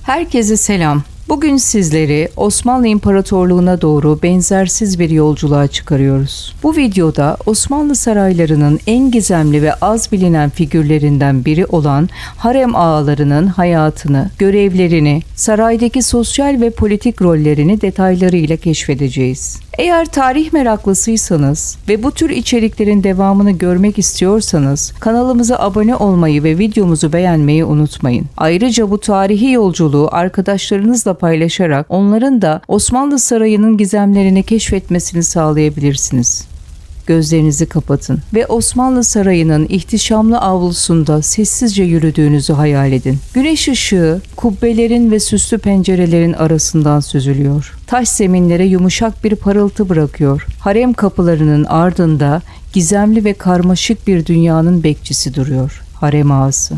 Herkese selam. Bugün sizleri Osmanlı İmparatorluğu'na doğru benzersiz bir yolculuğa çıkarıyoruz. Bu videoda Osmanlı saraylarının en gizemli ve az bilinen figürlerinden biri olan harem ağalarının hayatını, görevlerini, saraydaki sosyal ve politik rollerini detaylarıyla keşfedeceğiz. Eğer tarih meraklısıysanız ve bu tür içeriklerin devamını görmek istiyorsanız kanalımıza abone olmayı ve videomuzu beğenmeyi unutmayın. Ayrıca bu tarihi yolculuğu arkadaşlarınızla paylaşarak onların da Osmanlı Sarayı'nın gizemlerini keşfetmesini sağlayabilirsiniz. Gözlerinizi kapatın ve Osmanlı Sarayı'nın ihtişamlı avlusunda sessizce yürüdüğünüzü hayal edin. Güneş ışığı kubbelerin ve süslü pencerelerin arasından süzülüyor. Taş zeminlere yumuşak bir parıltı bırakıyor. Harem kapılarının ardında gizemli ve karmaşık bir dünyanın bekçisi duruyor. Harem ağası.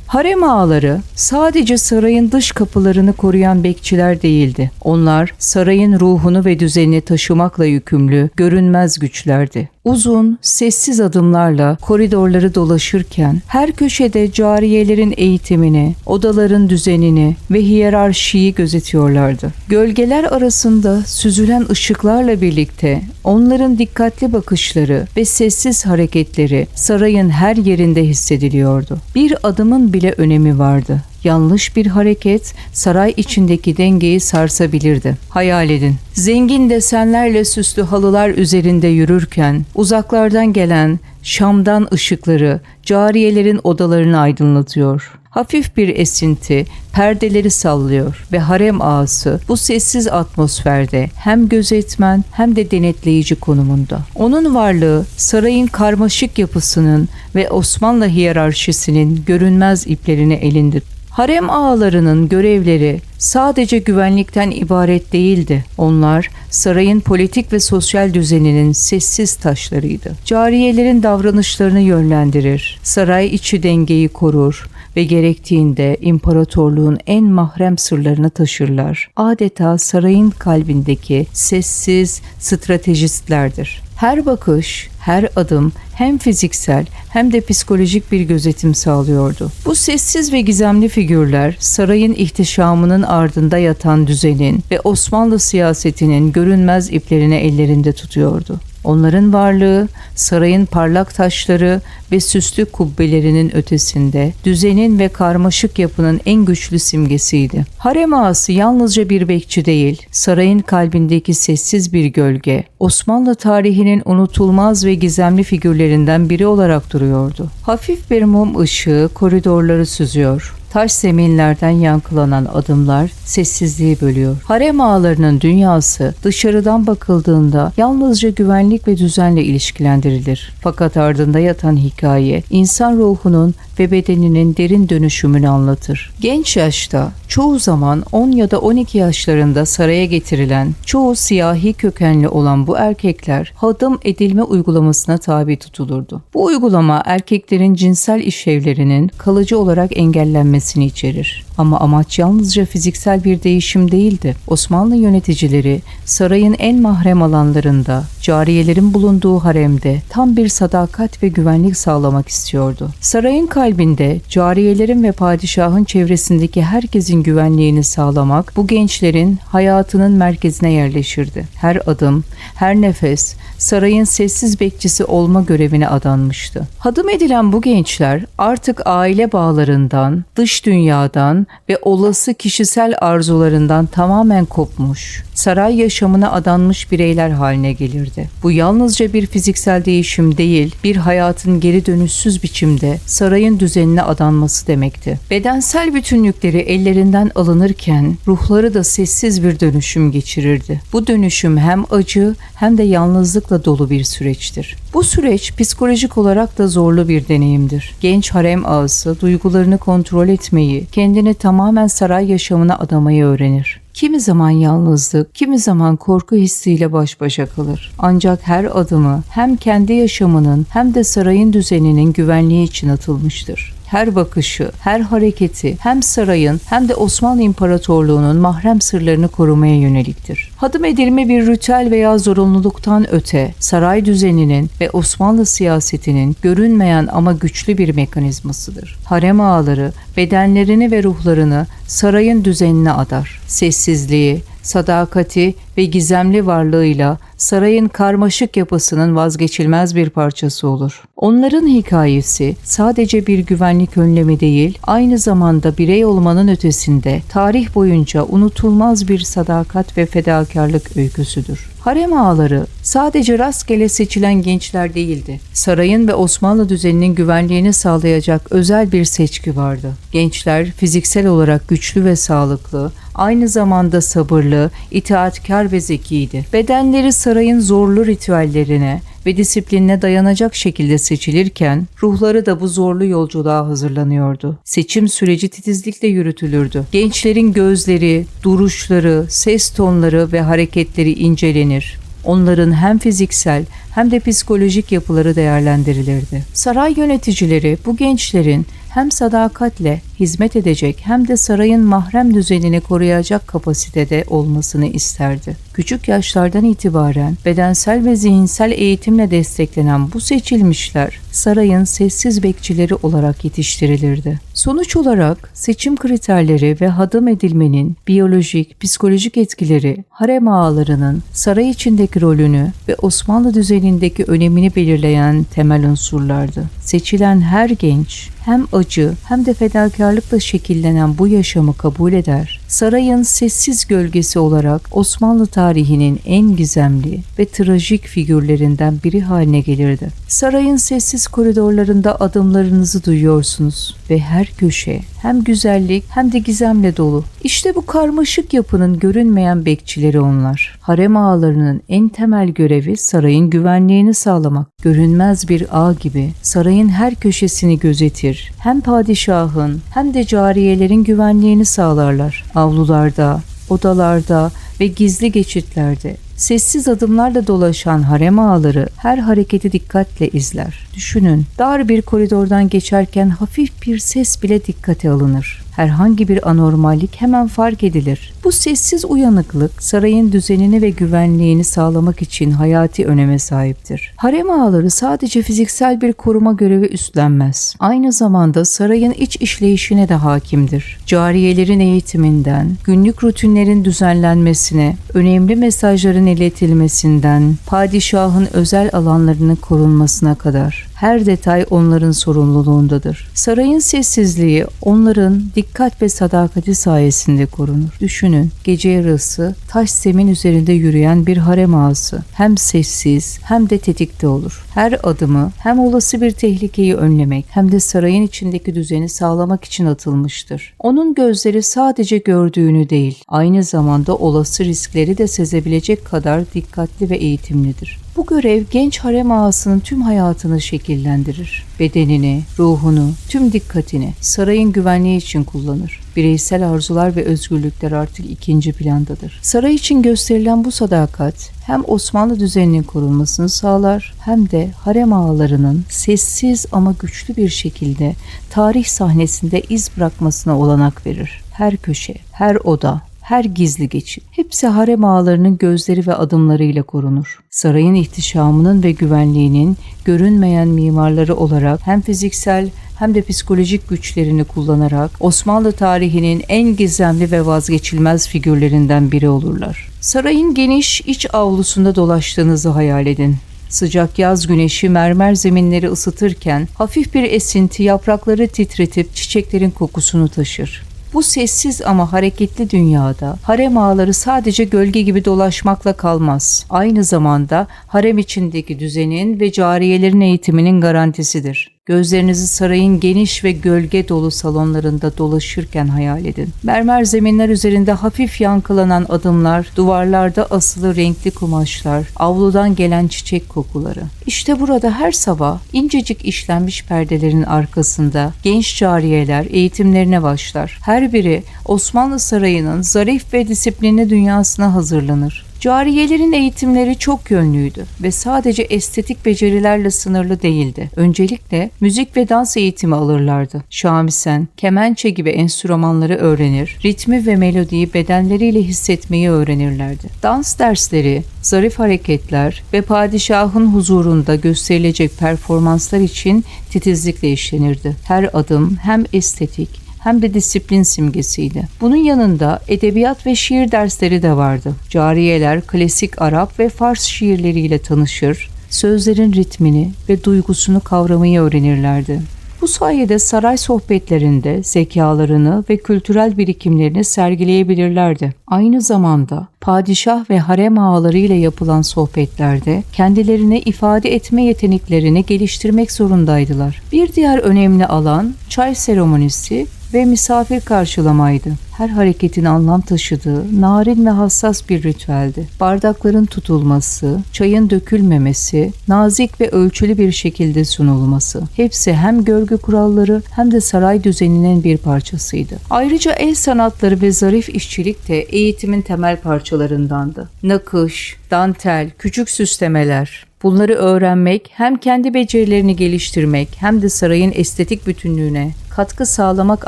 Harem ağaları sadece sarayın dış kapılarını koruyan bekçiler değildi. Onlar sarayın ruhunu ve düzenini taşımakla yükümlü görünmez güçlerdi. Uzun, sessiz adımlarla koridorları dolaşırken her köşede cariyelerin eğitimini, odaların düzenini ve hiyerarşiyi gözetiyorlardı. Gölgeler arasında süzülen ışıklarla birlikte onların dikkatli bakışları ve sessiz hareketleri sarayın her yerinde hissediliyordu. Bir adımın bile önemi vardı. Yanlış bir hareket saray içindeki dengeyi sarsabilirdi. Hayal edin. Zengin desenlerle süslü halılar üzerinde yürürken uzaklardan gelen Şam'dan ışıkları cariyelerin odalarını aydınlatıyor. Hafif bir esinti perdeleri sallıyor ve harem ağası bu sessiz atmosferde hem gözetmen hem de denetleyici konumunda. Onun varlığı sarayın karmaşık yapısının ve Osmanlı hiyerarşisinin görünmez iplerini elinde. Harem ağalarının görevleri sadece güvenlikten ibaret değildi. Onlar sarayın politik ve sosyal düzeninin sessiz taşlarıydı. Cariyelerin davranışlarını yönlendirir, saray içi dengeyi korur ve gerektiğinde imparatorluğun en mahrem sırlarını taşırlar. Adeta sarayın kalbindeki sessiz stratejistlerdir. Her bakış, her adım hem fiziksel hem de psikolojik bir gözetim sağlıyordu. Bu sessiz ve gizemli figürler sarayın ihtişamının ardında yatan düzenin ve Osmanlı siyasetinin görünmez iplerini ellerinde tutuyordu. Onların varlığı sarayın parlak taşları ve süslü kubbelerinin ötesinde düzenin ve karmaşık yapının en güçlü simgesiydi. Harem ağası yalnızca bir bekçi değil, sarayın kalbindeki sessiz bir gölge, Osmanlı tarihinin unutulmaz ve gizemli figürlerinden biri olarak duruyordu. Hafif bir mum ışığı koridorları süzüyor. Taş zeminlerden yankılanan adımlar sessizliği bölüyor. Harem ağalarının dünyası dışarıdan bakıldığında yalnızca güvenlik ve düzenle ilişkilendirilir. Fakat ardında yatan hikaye insan ruhunun ve bedeninin derin dönüşümünü anlatır. Genç yaşta, çoğu zaman 10 ya da 12 yaşlarında saraya getirilen, çoğu siyahi kökenli olan bu erkekler hadım edilme uygulamasına tabi tutulurdu. Bu uygulama erkeklerin cinsel işlevlerinin kalıcı olarak engellenmesini içerir. Ama amaç yalnızca fiziksel bir değişim değildi. Osmanlı yöneticileri sarayın en mahrem alanlarında, cariyelerin bulunduğu haremde tam bir sadakat ve güvenlik sağlamak istiyordu. Sarayın kalbinde cariyelerin ve padişahın çevresindeki herkesin güvenliğini sağlamak bu gençlerin hayatının merkezine yerleşirdi. Her adım, her nefes sarayın sessiz bekçisi olma görevine adanmıştı. Hadım edilen bu gençler artık aile bağlarından, dış dünyadan ve olası kişisel arzularından tamamen kopmuş, saray yaşamına adanmış bireyler haline gelirdi. Bu yalnızca bir fiziksel değişim değil, bir hayatın geri dönüşsüz biçimde sarayın düzenine adanması demekti. Bedensel bütünlükleri ellerinden alınırken ruhları da sessiz bir dönüşüm geçirirdi. Bu dönüşüm hem acı hem de yalnızlıkla dolu bir süreçtir. Bu süreç psikolojik olarak da zorlu bir deneyimdir. Genç harem ağası duygularını kontrol etmeyi, kendini tamamen saray yaşamına adamayı öğrenir. Kimi zaman yalnızlık, kimi zaman korku hissiyle baş başa kalır. Ancak her adımı hem kendi yaşamının hem de sarayın düzeninin güvenliği için atılmıştır. her bakışı, her hareketi hem sarayın hem de Osmanlı İmparatorluğu'nun mahrem sırlarını korumaya yöneliktir. Hadım edilme bir ritüel veya zorunluluktan öte, saray düzeninin ve Osmanlı siyasetinin görünmeyen ama güçlü bir mekanizmasıdır. Harem ağaları bedenlerini ve ruhlarını sarayın düzenine adar. Sessizliği, sadakati ve gizemli varlığıyla sarayın karmaşık yapısının vazgeçilmez bir parçası olur. Onların hikayesi sadece bir güvenlik önlemi değil, aynı zamanda birey olmanın ötesinde tarih boyunca unutulmaz bir sadakat ve fedakarlık öyküsüdür. Harem ağaları sadece rastgele seçilen gençler değildi. Sarayın ve Osmanlı düzeninin güvenliğini sağlayacak özel bir seçki vardı. Gençler fiziksel olarak güçlü ve sağlıklı, aynı zamanda sabırlı, itaatkar ve zekiydi. Bedenleri sarayın zorlu ritüellerine ve disiplinine dayanacak şekilde seçilirken ruhları da bu zorlu yolculuğa hazırlanıyordu. Seçim süreci titizlikle yürütülürdü. Gençlerin gözleri, duruşları, ses tonları ve hareketleri incelenir. Onların hem fiziksel hem de psikolojik yapıları değerlendirilirdi. Saray yöneticileri bu gençlerin hem sadakatle hizmet edecek hem de sarayın mahrem düzenini koruyacak kapasitede olmasını isterdi. Küçük yaşlardan itibaren bedensel ve zihinsel eğitimle desteklenen bu seçilmişler sarayın sessiz bekçileri olarak yetiştirilirdi. Sonuç olarak seçim kriterleri ve hadım edilmenin biyolojik, psikolojik etkileri harem ağalarının saray içindeki rolünü ve Osmanlı düzenindeki önemini belirleyen temel unsurlardı. Seçilen her genç hem acı hem de fedakarlıkla şekillenen bu yaşamı kabul eder. Sarayın sessiz gölgesi olarak Osmanlı tarihinin en gizemli ve trajik figürlerinden biri haline gelirdi. Sarayın sessiz koridorlarında adımlarınızı duyuyorsunuz ve her köşe hem güzellik hem de gizemle dolu. İşte bu karmaşık yapının görünmeyen bekçileri onlar. Harem ağalarının en temel görevi sarayın güvenliğini sağlamak. Görünmez bir ağ gibi sarayın her köşesini gözetir. Hem padişahın hem de cariyelerin güvenliğini sağlarlar. Avlularda, odalarda ve gizli geçitlerde sessiz adımlarla dolaşan harem ağaları her hareketi dikkatle izler. Düşünün, dar bir koridordan geçerken hafif bir ses bile dikkate alınır. Herhangi bir anormallik hemen fark edilir. Bu sessiz uyanıklık sarayın düzenini ve güvenliğini sağlamak için hayati öneme sahiptir. Harem ağaları sadece fiziksel bir koruma görevi üstlenmez. Aynı zamanda sarayın iç işleyişine de hakimdir. Cariyelerin eğitiminden, günlük rutinlerin düzenlenmesine, önemli mesajların iletilmesinden, padişahın özel alanlarının korunmasına kadar her detay onların sorumluluğundadır. Sarayın sessizliği onların dikkat ve sadakati sayesinde korunur. Düşünün, gece yarısı taş zemin üzerinde yürüyen bir harem ağası hem sessiz hem de tetikte olur. Her adımı hem olası bir tehlikeyi önlemek hem de sarayın içindeki düzeni sağlamak için atılmıştır. Onun gözleri sadece gördüğünü değil, aynı zamanda olası riskleri de sezebilecek kadar dikkatli ve eğitimlidir. Bu görev genç harem ağasının tüm hayatını şekillendirir. Bedenini, ruhunu, tüm dikkatini sarayın güvenliği için kullanır. Bireysel arzular ve özgürlükler artık ikinci plandadır. Saray için gösterilen bu sadakat hem Osmanlı düzeninin korunmasını sağlar hem de harem ağalarının sessiz ama güçlü bir şekilde tarih sahnesinde iz bırakmasına olanak verir. Her köşe, her oda, her gizli geçit, hepsi harem ağalarının gözleri ve adımlarıyla korunur. Sarayın ihtişamının ve güvenliğinin görünmeyen mimarları olarak hem fiziksel hem de psikolojik güçlerini kullanarak Osmanlı tarihinin en gizemli ve vazgeçilmez figürlerinden biri olurlar. Sarayın geniş iç avlusunda dolaştığınızı hayal edin. Sıcak yaz güneşi mermer zeminleri ısıtırken hafif bir esinti yaprakları titretip çiçeklerin kokusunu taşır. Bu sessiz ama hareketli dünyada harem ağaları sadece gölge gibi dolaşmakla kalmaz. Aynı zamanda harem içindeki düzenin ve cariyelerin eğitiminin garantisidir. Gözlerinizi sarayın geniş ve gölge dolu salonlarında dolaşırken hayal edin. Mermer zeminler üzerinde hafif yankılanan adımlar, duvarlarda asılı renkli kumaşlar, avludan gelen çiçek kokuları. İşte burada her sabah incecik işlenmiş perdelerin arkasında genç cariyeler eğitimlerine başlar. Her biri Osmanlı Sarayı'nın zarif ve disiplinli dünyasına hazırlanır. Cariyelerin eğitimleri çok yönlüydü ve sadece estetik becerilerle sınırlı değildi. Öncelikle müzik ve dans eğitimi alırlardı. Şamisen, kemençe gibi enstrümanları öğrenir, ritmi ve melodiyi bedenleriyle hissetmeyi öğrenirlerdi. Dans dersleri, zarif hareketler ve padişahın huzurunda gösterilecek performanslar için titizlikle işlenirdi. Her adım hem estetik hem de disiplin simgesiydi. Bunun yanında edebiyat ve şiir dersleri de vardı. Cariyeler klasik Arap ve Fars şiirleriyle tanışır, sözlerin ritmini ve duygusunu kavramayı öğrenirlerdi. Bu sayede saray sohbetlerinde zekalarını ve kültürel birikimlerini sergileyebilirlerdi. Aynı zamanda padişah ve harem ağalarıyla yapılan sohbetlerde kendilerini ifade etme yeteneklerini geliştirmek zorundaydılar. Bir diğer önemli alan çay seremonisi ve misafir karşılamaydı. Her hareketin anlam taşıdığı narin ve hassas bir ritüeldi. Bardakların tutulması, çayın dökülmemesi, nazik ve ölçülü bir şekilde sunulması. Hepsi hem görgü kuralları hem de saray düzeninin bir parçasıydı. Ayrıca el sanatları ve zarif işçilik de eğitimin temel parçalarındandı. Nakış, dantel, küçük süslemeler. Bunları öğrenmek hem kendi becerilerini geliştirmek hem de sarayın estetik bütünlüğüne katkı sağlamak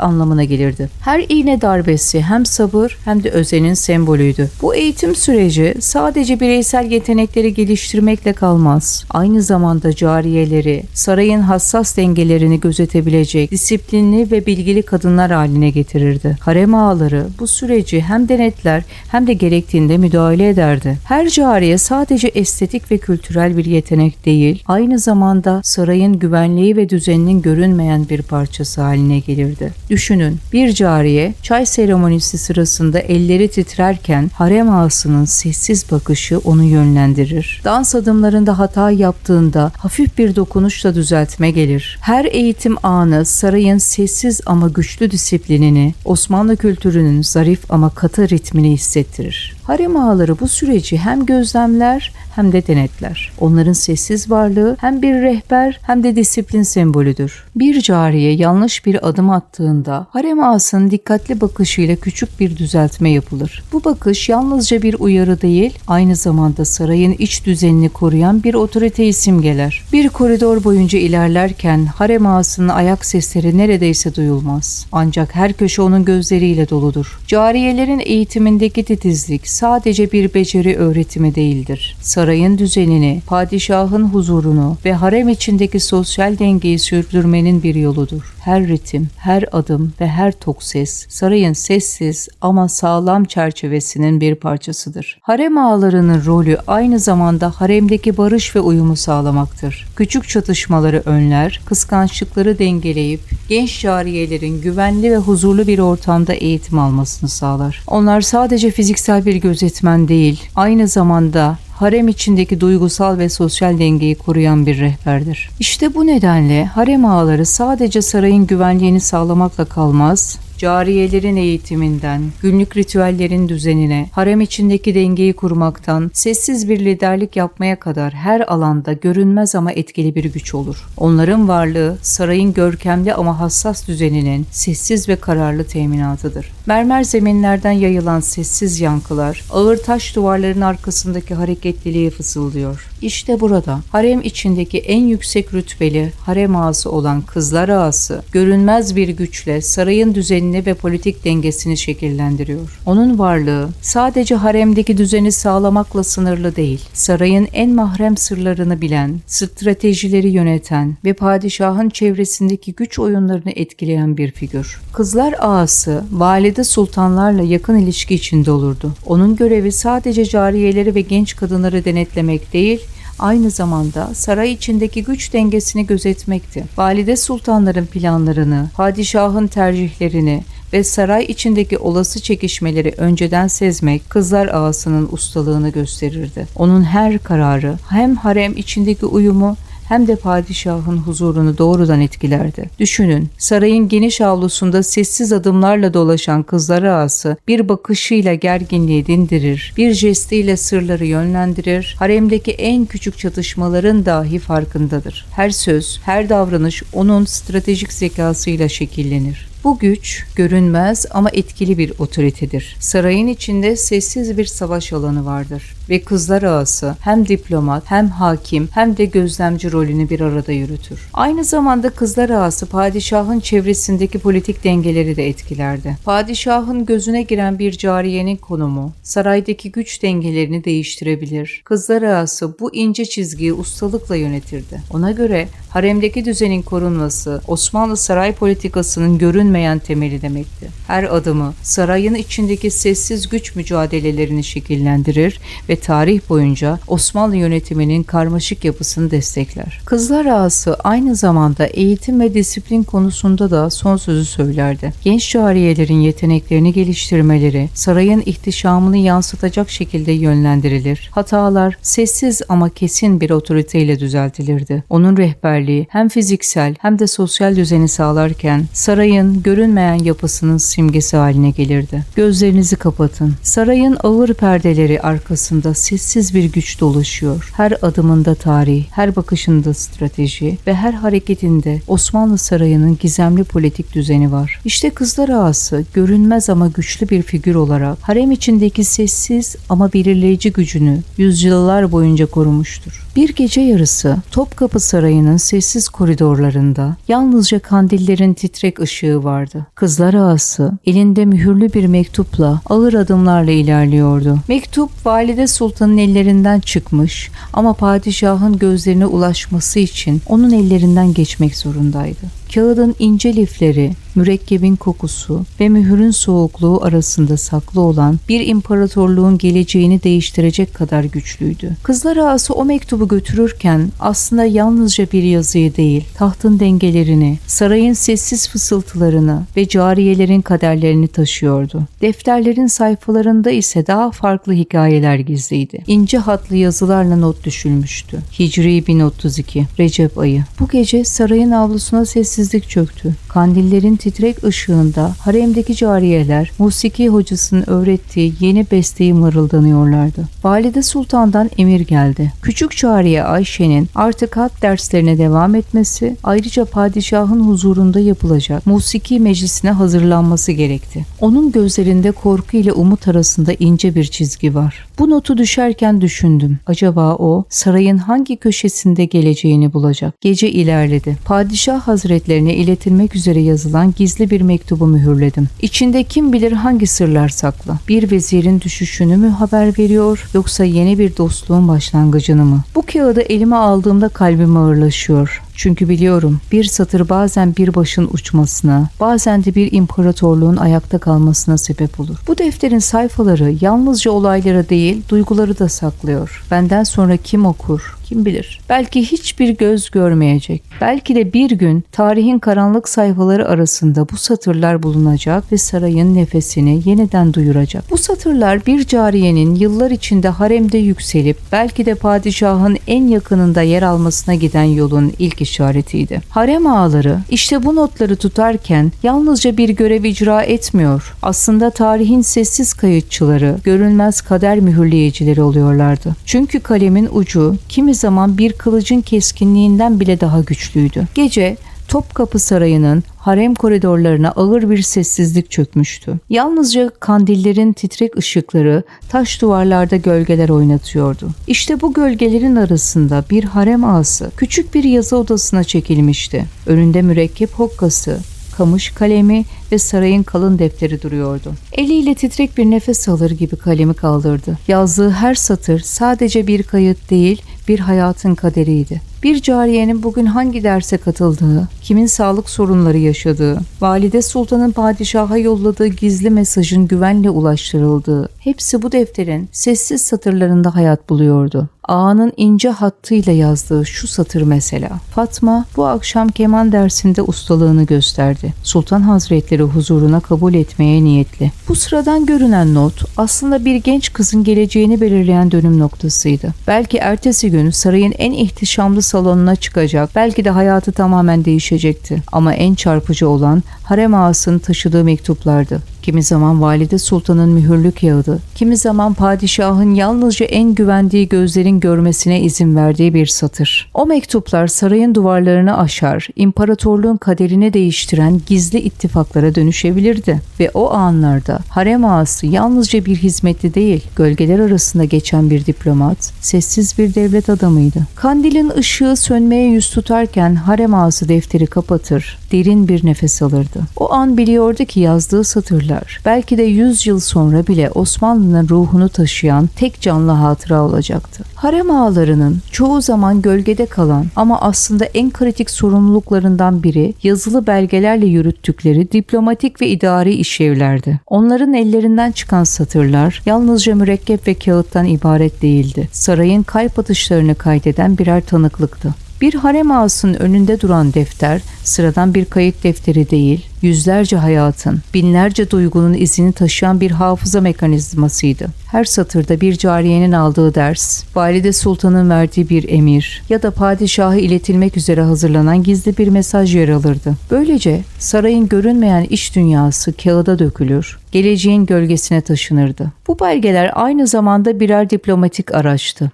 anlamına gelirdi. Her iğne darbesi hem sabır hem de özenin sembolüydü. Bu eğitim süreci sadece bireysel yetenekleri geliştirmekle kalmaz. Aynı zamanda cariyeleri, sarayın hassas dengelerini gözetebilecek disiplinli ve bilgili kadınlar haline getirirdi. Harem ağaları bu süreci hem denetler hem de gerektiğinde müdahale ederdi. Her cariye sadece estetik ve kültürel bir yetenek değil, aynı zamanda sarayın güvenliği ve düzeninin görünmeyen bir parçası haline gelirdi. Düşünün, bir cariye çay seremonisi sırasında elleri titrerken harem ağasının sessiz bakışı onu yönlendirir. Dans adımlarında hata yaptığında hafif bir dokunuşla düzeltme gelir. Her eğitim anı sarayın sessiz ama güçlü disiplinini, Osmanlı kültürünün zarif ama katı ritmini hissettirir. Harem ağaları bu süreci hem gözlemler hem de denetler. Onların sessiz varlığı hem bir rehber hem de disiplin sembolüdür. Bir cariye yanlış bir adım attığında harem ağasının dikkatli bakışıyla küçük bir düzeltme yapılır. Bu bakış yalnızca bir uyarı değil, aynı zamanda sarayın iç düzenini koruyan bir otoriteyi simgeler. Bir koridor boyunca ilerlerken harem ağasının ayak sesleri neredeyse duyulmaz. Ancak her köşe onun gözleriyle doludur. Cariyelerin eğitimindeki titizlik sadece bir beceri öğretimi değildir. Sarayın düzenini, padişahın huzurunu ve harem içindeki sosyal dengeyi sürdürmenin bir yoludur. Her ritim, her adım ve her tok ses sarayın sessiz ama sağlam çerçevesinin bir parçasıdır. Harem ağalarının rolü aynı zamanda haremdeki barış ve uyumu sağlamaktır. Küçük çatışmaları önler, kıskançlıkları dengeleyip genç cariyelerin güvenli ve huzurlu bir ortamda eğitim almasını sağlar. Onlar sadece fiziksel bir gözetmen değil, aynı zamanda harem içindeki duygusal ve sosyal dengeyi koruyan bir rehberdir. İşte bu nedenle harem ağaları sadece sarayın güvenliğini sağlamakla kalmaz, cariyelerin eğitiminden, günlük ritüellerin düzenine, harem içindeki dengeyi kurmaktan, sessiz bir liderlik yapmaya kadar her alanda görünmez ama etkili bir güç olur. Onların varlığı sarayın görkemli ama hassas düzeninin sessiz ve kararlı teminatıdır. Mermer zeminlerden yayılan sessiz yankılar, ağır taş duvarların arkasındaki hareketliliği fısıldıyor. İşte burada harem içindeki en yüksek rütbeli harem ağası olan Kızlar Ağası, görünmez bir güçle sarayın düzenini ve politik dengesini şekillendiriyor. Onun varlığı sadece haremdeki düzeni sağlamakla sınırlı değil, sarayın en mahrem sırlarını bilen, stratejileri yöneten ve padişahın çevresindeki güç oyunlarını etkileyen bir figür. Kızlar Ağası, valide sultanlarla yakın ilişki içinde olurdu. Onun görevi sadece cariyeleri ve genç kadınları denetlemek değil, aynı zamanda saray içindeki güç dengesini gözetmekti. Valide sultanların planlarını, padişahın tercihlerini ve saray içindeki olası çekişmeleri önceden sezmek Kızlar Ağası'nın ustalığını gösterirdi. Onun her kararı hem harem içindeki uyumu hem de padişahın huzurunu doğrudan etkilerdi. Düşünün, sarayın geniş avlusunda sessiz adımlarla dolaşan Kızlar Ağası bir bakışıyla gerginliği dindirir, bir jestiyle sırları yönlendirir, haremdeki en küçük çatışmaların dahi farkındadır. Her söz, her davranış onun stratejik zekasıyla şekillenir. Bu güç, görünmez ama etkili bir otoritedir. Sarayın içinde sessiz bir savaş alanı vardır ve Kızlar Ağası hem diplomat hem hakim hem de gözlemci rolünü bir arada yürütür. Aynı zamanda Kızlar Ağası padişahın çevresindeki politik dengeleri de etkilerdi. Padişahın gözüne giren bir cariyenin konumu saraydaki güç dengelerini değiştirebilir. Kızlar Ağası bu ince çizgiyi ustalıkla yönetirdi. Ona göre haremdeki düzenin korunması Osmanlı saray politikasının görünmeyen temeli demekti. Her adımı sarayın içindeki sessiz güç mücadelelerini şekillendirir ve tarih boyunca Osmanlı yönetiminin karmaşık yapısını destekler. Kızlar Ağası aynı zamanda eğitim ve disiplin konusunda da son sözü söylerdi. Genç cariyelerin yeteneklerini geliştirmeleri sarayın ihtişamını yansıtacak şekilde yönlendirilir. Hatalar sessiz ama kesin bir otoriteyle düzeltilirdi. Onun rehberliği hem fiziksel hem de sosyal düzeni sağlarken sarayın görünmeyen yapısının simgesi haline gelirdi. Gözlerinizi kapatın. Sarayın ağır perdeleri arkasında sessiz bir güç dolaşıyor. Her adımında tarih, her bakışında strateji ve her hareketinde Osmanlı sarayının gizemli politik düzeni var. İşte Kızlar Ağası görünmez ama güçlü bir figür olarak harem içindeki sessiz ama belirleyici gücünü yüzyıllar boyunca korumuştur. Bir gece yarısı Topkapı Sarayı'nın sessiz koridorlarında yalnızca kandillerin titrek ışığı vardı. Kızlar Ağası elinde mühürlü bir mektupla ağır adımlarla ilerliyordu. Mektup Valide Sultan'ın ellerinden çıkmış ama padişahın gözlerine ulaşması için onun ellerinden geçmek zorundaydı. Kağıdın ince lifleri, mürekkebin kokusu ve mühürün soğukluğu arasında saklı olan bir imparatorluğun geleceğini değiştirecek kadar güçlüydü. Kızlar Ağası o mektubu götürürken aslında yalnızca bir yazıyı değil, tahtın dengelerini, sarayın sessiz fısıltılarını ve cariyelerin kaderlerini taşıyordu. Defterlerin sayfalarında ise daha farklı hikayeler gizliydi. İnce hatlı yazılarla not düşülmüştü. Hicri 1032, Recep ayı. Bu gece sarayın avlusuna sessizlik çöktü. Kandillerin titrek ışığında haremdeki cariyeler musiki hocasının öğrettiği yeni besteyi mırıldanıyorlardı. Valide Sultan'dan emir geldi. Küçük cariye Ayşe'nin artık hat derslerine devam etmesi, ayrıca padişahın huzurunda yapılacak musiki meclisine hazırlanması gerekti. Onun gözlerinde korku ile umut arasında ince bir çizgi var. Bu notu düşerken düşündüm. Acaba o sarayın hangi köşesinde geleceğini bulacak? Gece ilerledi. Padişah Hazretlerine iletilmek üzere yazılan gizli bir mektubu mühürledim. İçinde kim bilir hangi sırlar saklı. Bir vezirin düşüşünü mü haber veriyor yoksa yeni bir dostluğun başlangıcını mı? Bu kağıdı elime aldığımda kalbim ağırlaşıyor. Çünkü biliyorum bir satır bazen bir başın uçmasına, bazen de bir imparatorluğun ayakta kalmasına sebep olur. Bu defterin sayfaları yalnızca olayları değil, duyguları da saklıyor. Benden sonra kim okur? Kim bilir? Belki hiçbir göz görmeyecek. Belki de bir gün tarihin karanlık sayfaları arasında bu satırlar bulunacak ve sarayın nefesini yeniden duyuracak. Bu satırlar bir cariyenin yıllar içinde haremde yükselip belki de padişahın en yakınında yer almasına giden yolun ilk işaretiydi. Harem ağaları işte bu notları tutarken yalnızca bir görev icra etmiyor. Aslında tarihin sessiz kayıtçıları, görünmez kader mühürleyicileri oluyorlardı. Çünkü kalemin ucu kimi zaman bir kılıcın keskinliğinden bile daha güçlüydü. Gece Topkapı Sarayı'nın harem koridorlarına ağır bir sessizlik çökmüştü. Yalnızca kandillerin titrek ışıkları taş duvarlarda gölgeler oynatıyordu. İşte bu gölgelerin arasında bir harem ağası küçük bir yazı odasına çekilmişti. Önünde mürekkep hokkası, kamış kalemi ve sarayın kalın defteri duruyordu. Eliyle titrek bir nefes alır gibi kalemi kaldırdı. Yazdığı her satır sadece bir kayıt değil, bir hayatın kaderiydi. Bir cariyenin bugün hangi derse katıldığı, kimin sağlık sorunları yaşadığı, Valide Sultan'ın padişaha yolladığı gizli mesajın güvenle ulaştırıldığı, hepsi bu defterin sessiz satırlarında hayat buluyordu. Ağanın ince hattıyla yazdığı şu satır mesela. Fatma bu akşam keman dersinde ustalığını gösterdi. Sultan Hazretleri huzuruna kabul etmeye niyetli. Bu sıradan görünen not aslında bir genç kızın geleceğini belirleyen dönüm noktasıydı. Belki ertesi gün sarayın en ihtişamlı salonuna çıkacak, belki de hayatı tamamen değişecekti. Ama en çarpıcı olan harem ağasının taşıdığı mektuplardı. Kimi zaman valide sultanın mühürlü kağıdı, kimi zaman padişahın yalnızca en güvendiği gözlerin görmesine izin verdiği bir satır. O mektuplar sarayın duvarlarını aşar, imparatorluğun kaderini değiştiren gizli ittifaklara dönüşebilirdi. Ve o anlarda harem ağası yalnızca bir hizmetli değil, gölgeler arasında geçen bir diplomat, sessiz bir devlet adamıydı. Kandilin ışığı sönmeye yüz tutarken harem ağası defteri kapatır, derin bir nefes alırdı. O an biliyordu ki yazdığı satırlar belki de 100 yıl sonra bile Osmanlı'nın ruhunu taşıyan tek canlı hatıra olacaktı. Harem ağalarının çoğu zaman gölgede kalan ama aslında en kritik sorumluluklarından biri yazılı belgelerle yürüttükleri diplomatik ve idari işlevlerdi. Onların ellerinden çıkan satırlar yalnızca mürekkep ve kağıttan ibaret değildi. Sarayın kalp atışlarını kaydeden birer tanıklıktı. Bir harem ağasının önünde duran defter, sıradan bir kayıt defteri değil, yüzlerce hayatın, binlerce duygunun izini taşıyan bir hafıza mekanizmasıydı. Her satırda bir cariyenin aldığı ders, valide sultanın verdiği bir emir ya da padişaha iletilmek üzere hazırlanan gizli bir mesaj yer alırdı. Böylece sarayın görünmeyen iç dünyası kağıda dökülür, geleceğin gölgesine taşınırdı. Bu belgeler aynı zamanda birer diplomatik araçtı.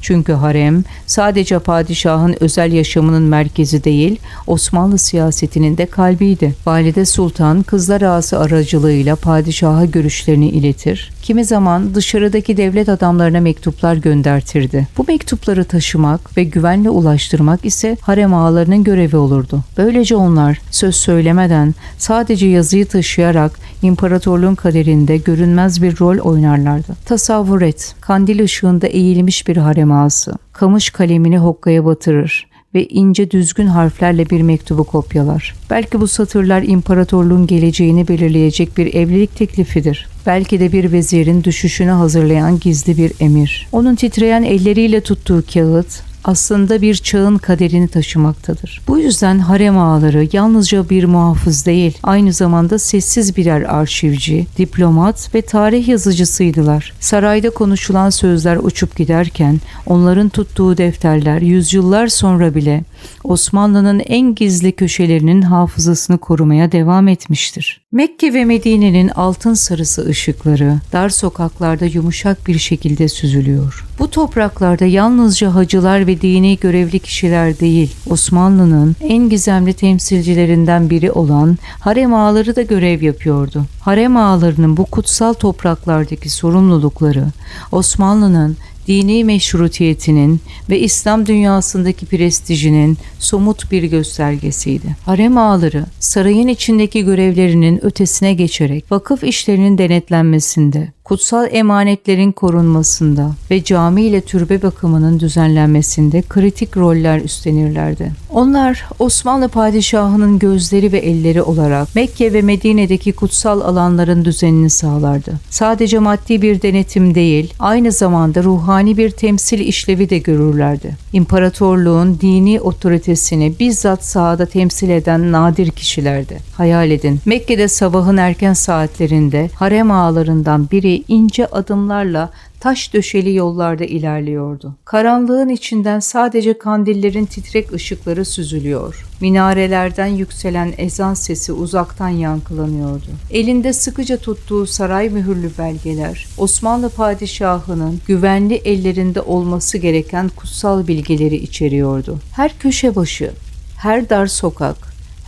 Çünkü harem sadece padişahın özel yaşamının merkezi değil, Osmanlı siyasetinin de kalbiydi. Valide Sultan kızlar ağası aracılığıyla padişaha görüşlerini iletir, kimi zaman dışarıdaki devlet adamlarına mektuplar göndertirdi. Bu mektupları taşımak ve güvenle ulaştırmak ise harem ağalarının görevi olurdu. Böylece onlar söz söylemeden sadece yazıyı taşıyarak imparatorluğun kaderinde görünmez bir rol oynarlardı. Tasavvur et, kandil ışığında eğilmiş bir harem ağası, kamış kalemini hokkaya batırır ve ince düzgün harflerle bir mektubu kopyalar. Belki bu satırlar imparatorluğun geleceğini belirleyecek bir evlilik teklifidir. Belki de bir vezirin düşüşünü hazırlayan gizli bir emir. Onun titreyen elleriyle tuttuğu kağıt aslında bir çağın kaderini taşımaktadır. Bu yüzden harem ağaları yalnızca bir muhafız değil, aynı zamanda sessiz birer arşivci, diplomat ve tarih yazıcısıydılar. Sarayda konuşulan sözler uçup giderken onların tuttuğu defterler yüzyıllar sonra bile Osmanlı'nın en gizli köşelerinin hafızasını korumaya devam etmiştir. Mekke ve Medine'nin altın sarısı ışıkları dar sokaklarda yumuşak bir şekilde süzülüyor. Bu topraklarda yalnızca hacılar ve dini görevli kişiler değil, Osmanlı'nın en gizemli temsilcilerinden biri olan harem ağaları da görev yapıyordu. Harem ağalarının bu kutsal topraklardaki sorumlulukları, Osmanlı'nın dini meşrutiyetinin ve İslam dünyasındaki prestijinin somut bir göstergesiydi. Harem ağaları sarayın içindeki görevlerinin ötesine geçerek vakıf işlerinin denetlenmesinde, kutsal emanetlerin korunmasında ve cami ile türbe bakımının düzenlenmesinde kritik roller üstlenirlerdi. Onlar Osmanlı padişahının gözleri ve elleri olarak Mekke ve Medine'deki kutsal alanların düzenini sağlardı. Sadece maddi bir denetim değil, aynı zamanda ruhani bir temsil işlevi de görürlerdi. İmparatorluğun dini otoritesini bizzat sahada temsil eden nadir kişilerdi. Hayal edin, Mekke'de sabahın erken saatlerinde harem ağalarından biri ince adımlarla taş döşeli yollarda ilerliyordu. Karanlığın içinden sadece kandillerin titrek ışıkları süzülüyor. Minarelerden yükselen ezan sesi uzaktan yankılanıyordu. Elinde sıkıca tuttuğu saray mühürlü belgeler, Osmanlı padişahının güvenli ellerinde olması gereken kutsal bilgileri içeriyordu. Her köşe başı, her dar sokak,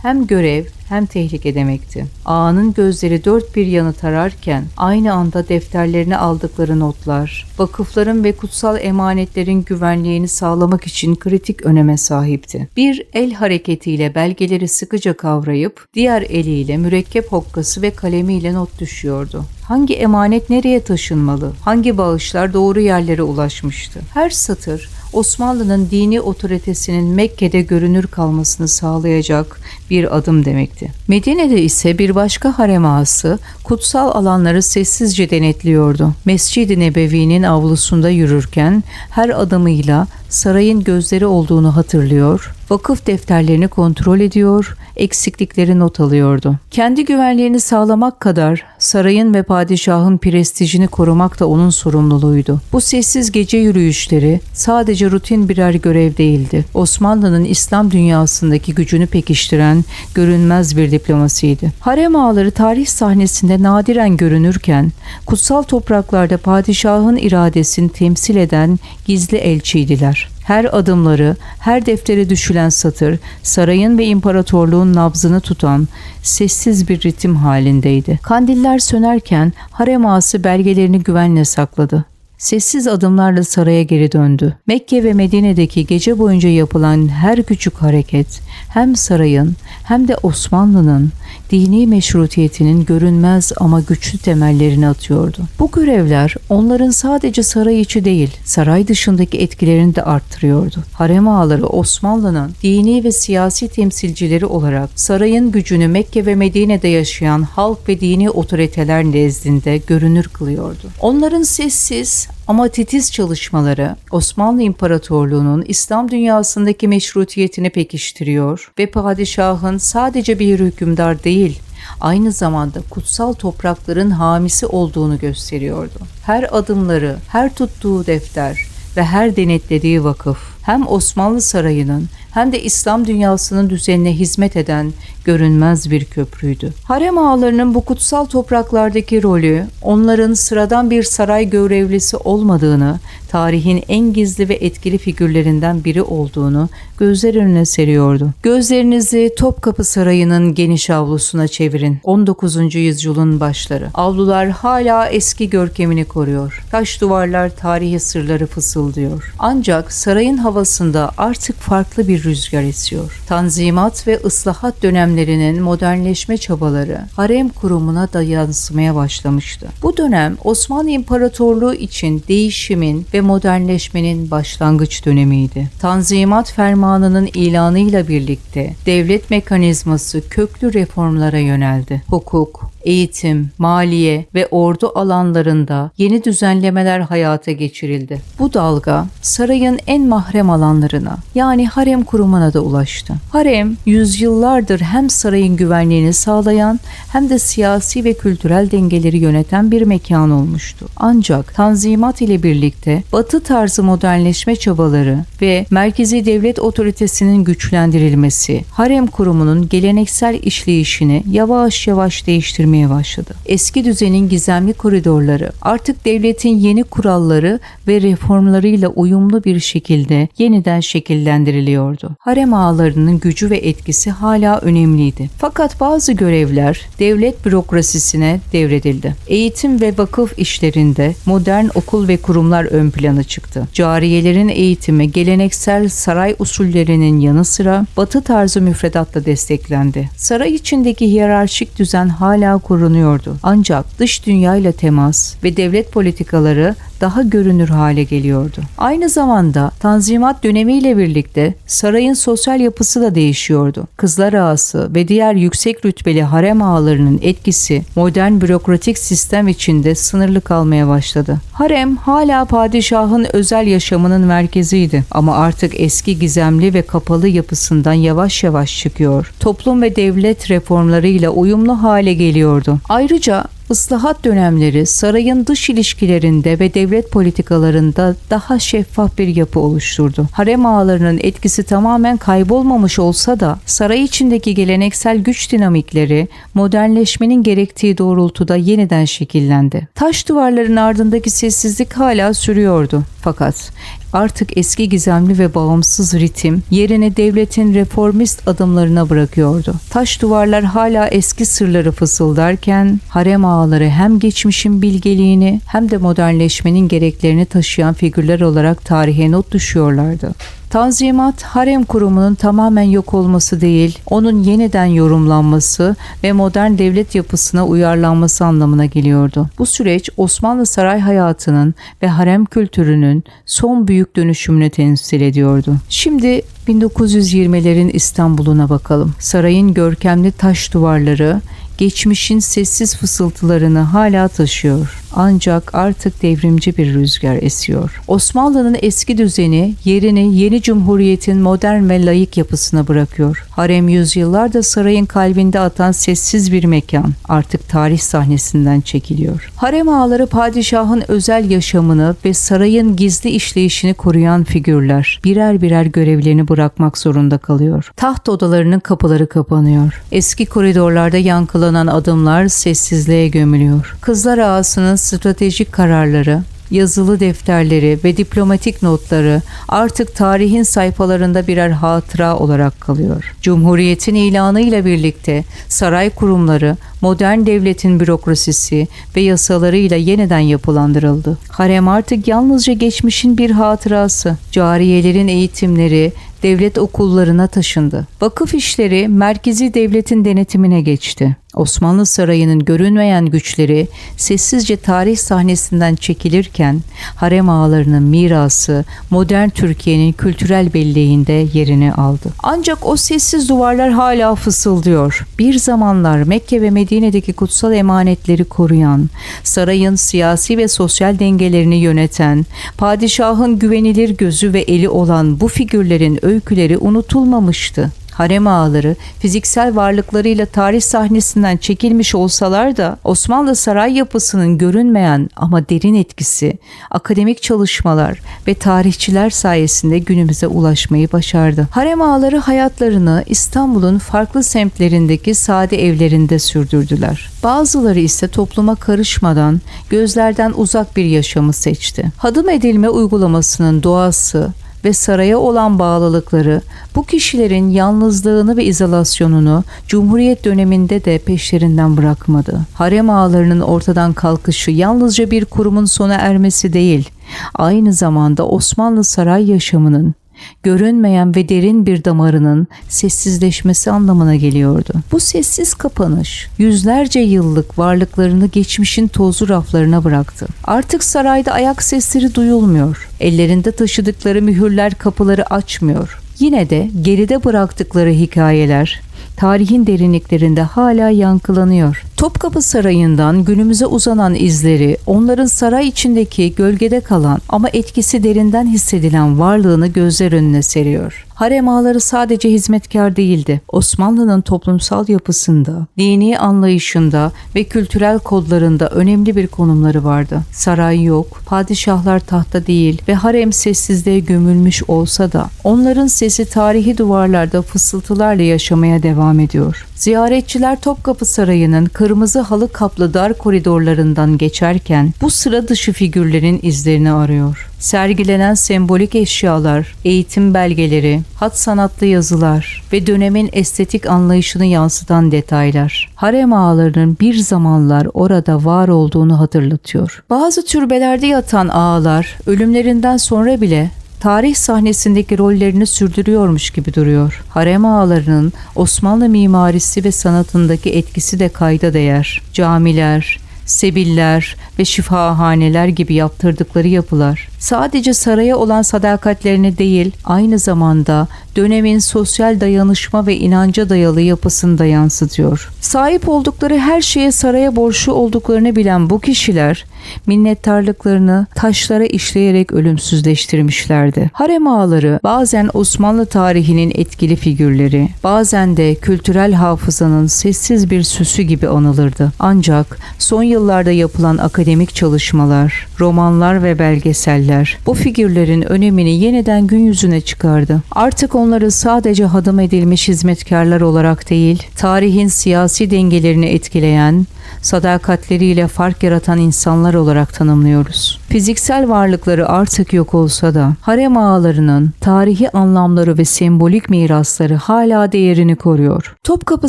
hem görev hem tehlike demekti. Ağanın gözleri dört bir yanı tararken aynı anda defterlerine aldıkları notlar, vakıfların ve kutsal emanetlerin güvenliğini sağlamak için kritik öneme sahipti. Bir el hareketiyle belgeleri sıkıca kavrayıp diğer eliyle mürekkep hokkası ve kalemiyle not düşüyordu. Hangi emanet nereye taşınmalı, hangi bağışlar doğru yerlere ulaşmıştı? Her satır Osmanlı'nın dini otoritesinin Mekke'de görünür kalmasını sağlayacak bir adım demekti. Medine'de ise bir başka harem ağası kutsal alanları sessizce denetliyordu. Mescid-i Nebevi'nin avlusunda yürürken her adımıyla sarayın gözleri olduğunu hatırlıyor, vakıf defterlerini kontrol ediyor, eksiklikleri not alıyordu. Kendi güvenliğini sağlamak kadar sarayın ve padişahın prestijini korumak da onun sorumluluğuydu. Bu sessiz gece yürüyüşleri sadece rutin birer görev değildi. Osmanlı'nın İslam dünyasındaki gücünü pekiştiren görünmez bir diplomasiydi. Harem ağaları tarih sahnesinde nadiren görünürken, kutsal topraklarda padişahın iradesini temsil eden gizli elçiydiler. Her adımları, her deftere düşülen satır, sarayın ve imparatorluğun nabzını tutan sessiz bir ritim halindeydi. Kandiller sönerken harem ağası belgelerini güvenle sakladı. Sessiz adımlarla saraya geri döndü. Mekke ve Medine'deki gece boyunca yapılan her küçük hareket hem sarayın hem de Osmanlı'nın dini meşrutiyetinin görünmez ama güçlü temellerini atıyordu. Bu görevler onların sadece saray içi değil, saray dışındaki etkilerini de arttırıyordu. Harem ağaları Osmanlı'nın dini ve siyasi temsilcileri olarak sarayın gücünü Mekke ve Medine'de yaşayan halk ve dini otoriteler nezdinde görünür kılıyordu. Onların sessiz ama titiz çalışmaları Osmanlı İmparatorluğu'nun İslam dünyasındaki meşrutiyetini pekiştiriyor ve padişahın sadece bir hükümdar değil, aynı zamanda kutsal toprakların hamisi olduğunu gösteriyordu. Her adımları, her tuttuğu defter ve her denetlediği vakıf hem Osmanlı sarayının hem de İslam dünyasının düzenine hizmet eden görünmez bir köprüydü. Harem ağalarının bu kutsal topraklardaki rolü, onların sıradan bir saray görevlisi olmadığını, tarihin en gizli ve etkili figürlerinden biri olduğunu gözler önüne seriyordu. Gözlerinizi Topkapı Sarayı'nın geniş avlusuna çevirin. 19. yüzyılın başları. Avlular hala eski görkemini koruyor. Taş duvarlar tarihi sırları fısıldıyor. Ancak sarayın havasında artık farklı bir rüzgar esiyor. Tanzimat ve ıslahat dönemlerinin modernleşme çabaları harem kurumuna da yansımaya başlamıştı. Bu dönem Osmanlı İmparatorluğu için değişimin ve modernleşmenin başlangıç dönemiydi. Tanzimat Fermanı'nın ilanıyla birlikte devlet mekanizması köklü reformlara yöneldi. Hukuk, eğitim, maliye ve ordu alanlarında yeni düzenlemeler hayata geçirildi. Bu dalga sarayın en mahrem alanlarına, yani harem kurumuna da ulaştı. Harem, yüzyıllardır hem sarayın güvenliğini sağlayan hem de siyasi ve kültürel dengeleri yöneten bir mekan olmuştu. Ancak Tanzimat ile birlikte Batı tarzı modernleşme çabaları ve merkezi devlet otoritesinin güçlendirilmesi, harem kurumunun geleneksel işleyişini yavaş yavaş değiştirmeye başladı. Eski düzenin gizemli koridorları artık devletin yeni kuralları ve reformlarıyla uyumlu bir şekilde yeniden şekillendiriliyordu. Harem ağalarının gücü ve etkisi hala önemliydi. Fakat bazı görevler devlet bürokrasisine devredildi. Eğitim ve vakıf işlerinde modern okul ve kurumlar ön plana çıktı. Cariyelerin eğitimi geleneksel saray usullerinin yanı sıra Batı tarzı müfredatla desteklendi. Saray içindeki hiyerarşik düzen hala korunuyordu. Ancak dış dünyayla temas ve devlet politikaları daha görünür hale geliyordu. Aynı zamanda Tanzimat dönemiyle birlikte sarayın sosyal yapısı da değişiyordu. Kızlar Ağası ve diğer yüksek rütbeli harem ağalarının etkisi modern bürokratik sistem içinde sınırlı kalmaya başladı. Harem hala padişahın özel yaşamının merkeziydi ama artık eski gizemli ve kapalı yapısından yavaş yavaş çıkıyor. Toplum ve devlet reformlarıyla uyumlu hale geliyordu. Ayrıca Islahat dönemleri sarayın dış ilişkilerinde ve devlet politikalarında daha şeffaf bir yapı oluşturdu. Harem ağalarının etkisi tamamen kaybolmamış olsa da saray içindeki geleneksel güç dinamikleri modernleşmenin gerektiği doğrultuda yeniden şekillendi. Taş duvarların ardındaki sessizlik hala sürüyordu. Fakat artık eski gizemli ve bağımsız ritim yerini devletin reformist adımlarına bırakıyordu. Taş duvarlar hala eski sırları fısıldarken harem ağaları hem geçmişin bilgeliğini hem de modernleşmenin gereklerini taşıyan figürler olarak tarihe not düşüyorlardı. Tanzimat, harem kurumunun tamamen yok olması değil, onun yeniden yorumlanması ve modern devlet yapısına uyarlanması anlamına geliyordu. Bu süreç Osmanlı saray hayatının ve harem kültürünün son büyük dönüşümünü temsil ediyordu. Şimdi 1920'lerin İstanbul'una bakalım. Sarayın görkemli taş duvarları geçmişin sessiz fısıltılarını hala taşıyor. Ancak artık devrimci bir rüzgar esiyor. Osmanlı'nın eski düzeni yerini yeni cumhuriyetin modern ve laik yapısına bırakıyor. Harem yüzyıllardır sarayın kalbinde atan sessiz bir mekan artık tarih sahnesinden çekiliyor. Harem ağaları padişahın özel yaşamını ve sarayın gizli işleyişini koruyan figürler. Birer birer görevlerini bırakmak zorunda kalıyor. Taht odalarının kapıları kapanıyor. Eski koridorlarda yankılanan adımlar sessizliğe gömülüyor. Kızlar Ağası'nın stratejik kararları, yazılı defterleri ve diplomatik notları artık tarihin sayfalarında birer hatıra olarak kalıyor. Cumhuriyetin ilanıyla birlikte saray kurumları, modern devletin bürokrasisi ve yasalarıyla yeniden yapılandırıldı. Harem artık yalnızca geçmişin bir hatırası. Cariyelerin eğitimleri devlet okullarına taşındı. Vakıf işleri merkezi devletin denetimine geçti. Osmanlı Sarayı'nın görünmeyen güçleri sessizce tarih sahnesinden çekilirken harem ağalarının mirası modern Türkiye'nin kültürel belleğinde yerini aldı. Ancak o sessiz duvarlar hala fısıldıyor. Bir zamanlar Mekke ve Medine'deki kutsal emanetleri koruyan, sarayın siyasi ve sosyal dengelerini yöneten, padişahın güvenilir gözü ve eli olan bu figürlerin öyküleri unutulmamıştı. Harem ağaları fiziksel varlıklarıyla tarih sahnesinden çekilmiş olsalar da Osmanlı saray yapısının görünmeyen ama derin etkisi, akademik çalışmalar ve tarihçiler sayesinde günümüze ulaşmayı başardı. Harem ağaları hayatlarını İstanbul'un farklı semtlerindeki sade evlerinde sürdürdüler. Bazıları ise topluma karışmadan gözlerden uzak bir yaşamı seçti. Hadım edilme uygulamasının doğası ve saraya olan bağlılıkları bu kişilerin yalnızlığını ve izolasyonunu Cumhuriyet döneminde de peşlerinden bırakmadı. Harem ağalarının ortadan kalkışı yalnızca bir kurumun sona ermesi değil, aynı zamanda Osmanlı saray yaşamının görünmeyen ve derin bir damarının sessizleşmesi anlamına geliyordu. Bu sessiz kapanış yüzlerce yıllık varlıklarını geçmişin tozlu raflarına bıraktı. Artık sarayda ayak sesleri duyulmuyor. Ellerinde taşıdıkları mühürler kapıları açmıyor. Yine de geride bıraktıkları hikayeler tarihin derinliklerinde hala yankılanıyor. Topkapı Sarayı'ndan günümüze uzanan izleri, onların saray içindeki gölgede kalan ama etkisi derinden hissedilen varlığını gözler önüne seriyor. Harem ağaları sadece hizmetkar değildi. Osmanlı'nın toplumsal yapısında, dini anlayışında ve kültürel kodlarında önemli bir konumları vardı. Saray yok, padişahlar tahta değil ve harem sessizliğe gömülmüş olsa da onların sesi tarihi duvarlarda fısıltılarla yaşamaya devam ediyor. Ziyaretçiler Topkapı Sarayı'nın kırmızı halı kaplı dar koridorlarından geçerken bu sıra dışı figürlerin izlerini arıyor. Sergilenen sembolik eşyalar, eğitim belgeleri, hat sanatlı yazılar ve dönemin estetik anlayışını yansıtan detaylar, harem ağalarının bir zamanlar orada var olduğunu hatırlatıyor. Bazı türbelerde yatan ağalar ölümlerinden sonra bile tarih sahnesindeki rollerini sürdürüyormuş gibi duruyor. Harem ağalarının Osmanlı mimarisi ve sanatındaki etkisi de kayda değer. Camiler, sebiller ve şifahaneler gibi yaptırdıkları yapılar sadece saraya olan sadakatlerini değil, aynı zamanda dönemin sosyal dayanışma ve inanca dayalı yapısını da yansıtıyor. Sahip oldukları her şeye saraya borçlu olduklarını bilen bu kişiler minnettarlıklarını taşlara işleyerek ölümsüzleştirmişlerdi. Harem ağaları bazen Osmanlı tarihinin etkili figürleri, bazen de kültürel hafızanın sessiz bir süsü gibi anılırdı. Ancak son yıllarda yapılan akademik çalışmalar, romanlar ve belgeseller bu figürlerin önemini yeniden gün yüzüne çıkardı. Artık onları sadece hadım edilmiş hizmetkarlar olarak değil, tarihin siyasi dengelerini etkileyen, sadakatleriyle fark yaratan insanlar olarak tanımlıyoruz. Fiziksel varlıkları artık yok olsa da harem ağalarının tarihi anlamları ve sembolik mirasları hala değerini koruyor. Topkapı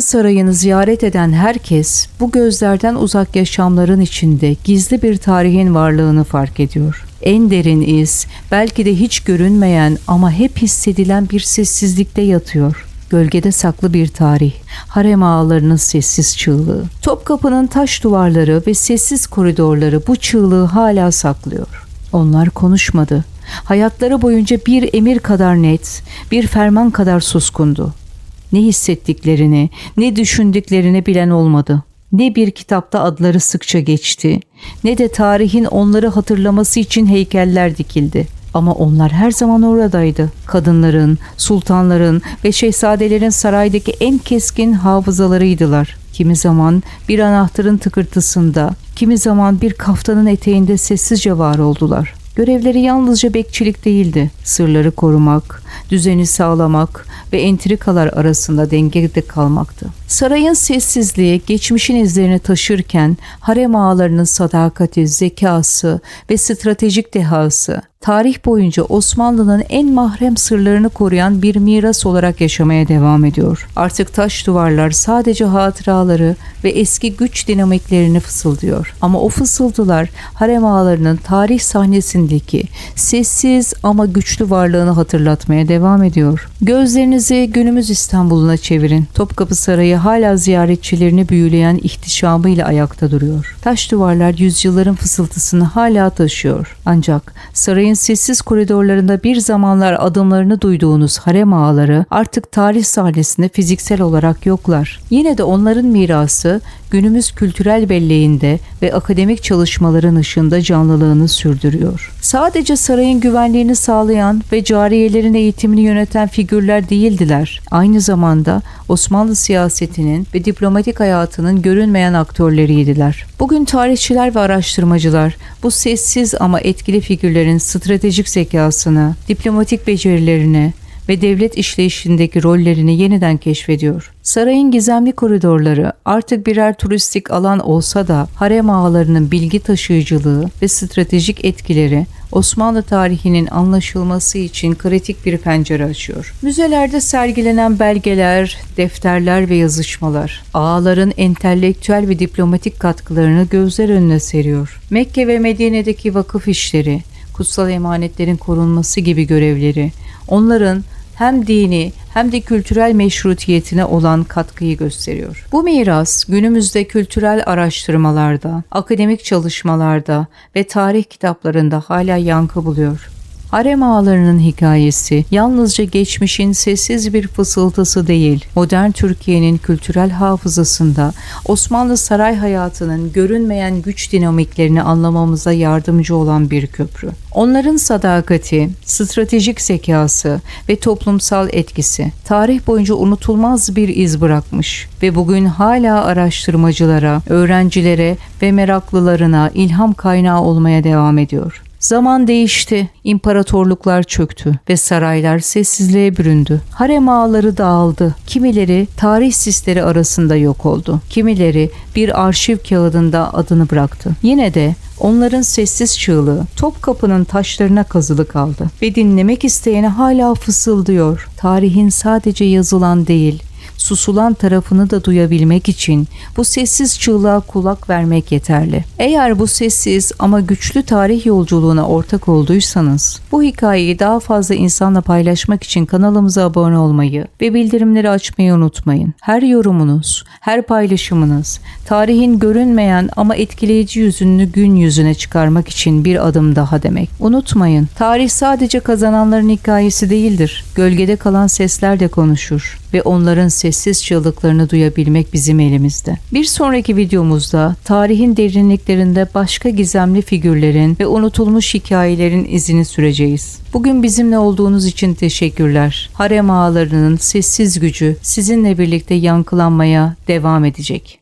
Sarayı'nı ziyaret eden herkes bu gözlerden uzak yaşamların içinde gizli bir tarihin varlığını fark ediyor. En derin iz belki de hiç görünmeyen ama hep hissedilen bir sessizlikte yatıyor. Gölgede saklı bir tarih, harem ağalarının sessiz çığlığı. Topkapı'nın taş duvarları ve sessiz koridorları bu çığlığı hala saklıyor. Onlar konuşmadı. Hayatları boyunca bir emir kadar net, bir ferman kadar suskundu. Ne hissettiklerini, ne düşündüklerini bilen olmadı. Ne bir kitapta adları sıkça geçti, ne de tarihin onları hatırlaması için heykeller dikildi. Ama onlar her zaman oradaydı. Kadınların, sultanların ve şehzadelerin saraydaki en keskin hafızalarıydılar. Kimi zaman bir anahtarın tıkırtısında, kimi zaman bir kaftanın eteğinde sessizce var oldular. Görevleri yalnızca bekçilik değildi. Sırları korumak, düzeni sağlamak ve entrikalar arasında dengede kalmaktı. Sarayın sessizliği geçmişin izlerini taşırken harem ağalarının sadakati, zekası ve stratejik dehası tarih boyunca Osmanlı'nın en mahrem sırlarını koruyan bir miras olarak yaşamaya devam ediyor. Artık taş duvarlar sadece hatıraları ve eski güç dinamiklerini fısıldıyor. Ama o fısıltılar harem ağalarının tarih sahnesindeki sessiz ama güçlü varlığını hatırlatmaya devam ediyor. Gözlerinizi günümüz İstanbul'una çevirin. Topkapı Sarayı hala ziyaretçilerini büyüleyen ihtişamıyla ayakta duruyor. Taş duvarlar yüzyılların fısıltısını hala taşıyor. Ancak sarayın sessiz koridorlarında bir zamanlar adımlarını duyduğunuz harem ağaları artık tarih sahnesinde fiziksel olarak yoklar. Yine de onların mirası günümüz kültürel belleğinde ve akademik çalışmaların ışığında canlılığını sürdürüyor. Sadece sarayın güvenliğini sağlayan ve cariyelerin eğitimini yöneten figürler değildiler. Aynı zamanda Osmanlı siyasetinin ve diplomatik hayatının görünmeyen aktörleriydiler. Bugün tarihçiler ve araştırmacılar bu sessiz ama etkili figürlerin stratejik zekasını, diplomatik becerilerini ve devlet işleyişindeki rollerini yeniden keşfediyor. Sarayın gizemli koridorları artık birer turistik alan olsa da harem ağalarının bilgi taşıyıcılığı ve stratejik etkileri Osmanlı tarihinin anlaşılması için kritik bir pencere açıyor. Müzelerde sergilenen belgeler, defterler ve yazışmalar ağaların entelektüel ve diplomatik katkılarını gözler önüne seriyor. Mekke ve Medine'deki vakıf işleri, kutsal emanetlerin korunması gibi görevleri onların hem dini hem de kültürel meşrutiyetine olan katkıyı gösteriyor. Bu miras günümüzde kültürel araştırmalarda, akademik çalışmalarda ve tarih kitaplarında hala yankı buluyor. Harem ağalarının hikayesi yalnızca geçmişin sessiz bir fısıltısı değil, modern Türkiye'nin kültürel hafızasında Osmanlı saray hayatının görünmeyen güç dinamiklerini anlamamıza yardımcı olan bir köprü. Onların sadakati, stratejik zekası ve toplumsal etkisi tarih boyunca unutulmaz bir iz bırakmış ve bugün hala araştırmacılara, öğrencilere ve meraklılarına ilham kaynağı olmaya devam ediyor. Zaman değişti, imparatorluklar çöktü ve saraylar sessizliğe büründü. Harem ağaları dağıldı, kimileri tarih sisleri arasında yok oldu, kimileri bir arşiv kağıdında adını bıraktı. Yine de onların sessiz çığlığı Topkapı'nın taşlarına kazılı kaldı ve dinlemek isteyene hala fısıldıyor. Tarihin sadece yazılan değil, susulan tarafını da duyabilmek için bu sessiz çığlığa kulak vermek yeterli. Eğer bu sessiz ama güçlü tarih yolculuğuna ortak olduysanız, bu hikayeyi daha fazla insanla paylaşmak için kanalımıza abone olmayı ve bildirimleri açmayı unutmayın. Her yorumunuz, her paylaşımınız, tarihin görünmeyen ama etkileyici yüzünü gün yüzüne çıkarmak için bir adım daha demek. Unutmayın, tarih sadece kazananların hikayesi değildir. Gölgede kalan sesler de konuşur ve onların sessiz çığlıklarını duyabilmek bizim elimizde. Bir sonraki videomuzda tarihin derinliklerinde başka gizemli figürlerin ve unutulmuş hikayelerin izini süreceğiz. Bugün bizimle olduğunuz için teşekkürler. Harem ağalarının sessiz gücü sizinle birlikte yankılanmaya devam edecek.